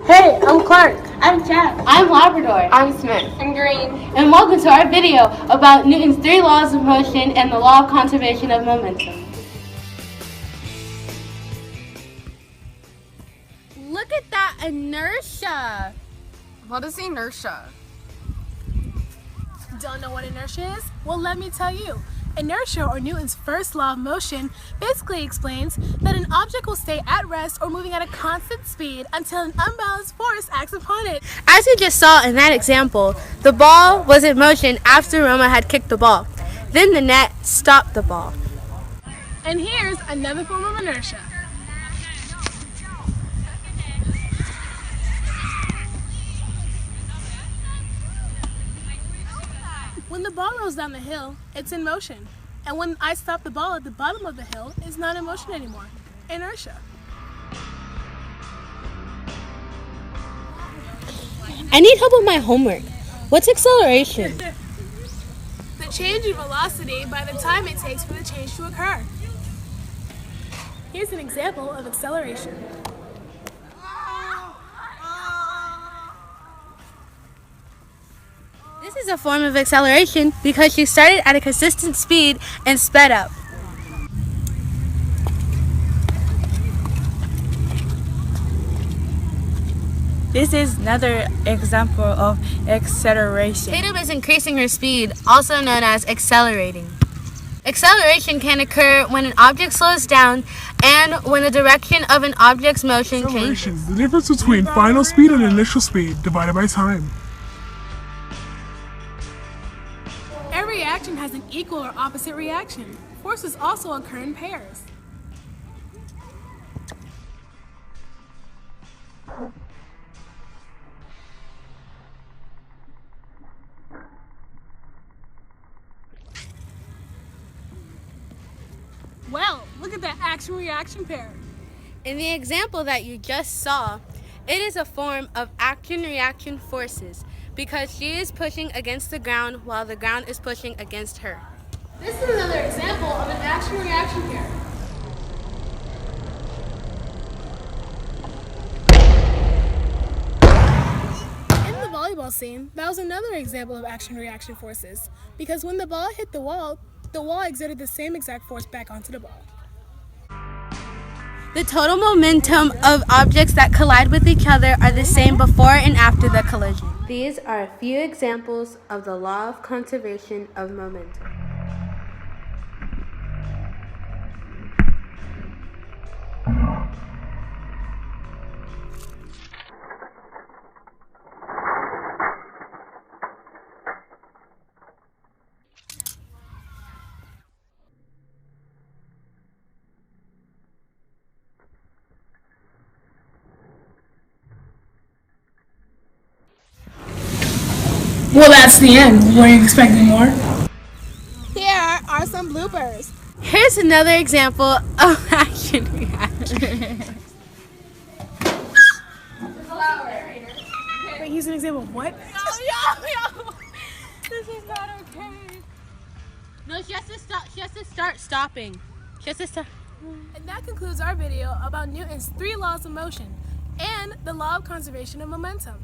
Hey, I'm Clark. I'm Jeff. I'm Labrador. I'm Smith. I'm Green. And welcome to our video about Newton's 3 laws of motion and the law of conservation of momentum. Look at that inertia. What is inertia? Don't know what inertia is? Well, let me tell you. Inertia, or Newton's first law of motion, basically explains that an object will stay at rest or moving at a constant speed until an unbalanced force acts upon it. As you just saw in that example, the ball was in motion after Roma had kicked the ball. Then the net stopped the ball. And here's another form of inertia. When the ball rolls down the hill, it's in motion. And when I stop the ball at the bottom of the hill, it's not in motion anymore. Inertia. I need help with my homework. What's acceleration? The change in velocity by the time it takes for the change to occur. Here's an example of acceleration. This is a form of acceleration because she started at a consistent speed and sped up. This is another example of acceleration. Tatum is increasing her speed, also known as accelerating. Acceleration can occur when an object slows down and when the direction of an object's motion changes. The difference between final speed and initial speed divided by time. Every reaction has an equal or opposite reaction. Forces also occur in pairs. Well, look at that action-reaction pair. In the example that you just saw, it is a form of action-reaction forces because she is pushing against the ground while the ground is pushing against her. This is another example of an action-reaction pair. In the volleyball scene, that was another example of action-reaction forces because when the ball hit the wall exerted the same exact force back onto the ball. The total momentum of objects that collide with each other are the same before and after the collision. These are a few examples of the law of conservation of momentum. Well, that's the end. Were you expecting more? Here are some bloopers. Here's another example of action-reaction. Wait, here's an example of what? Yo! This is not okay. No, she has to start stopping. She has to stop. And that concludes our video about Newton's 3 laws of motion and the law of conservation of momentum.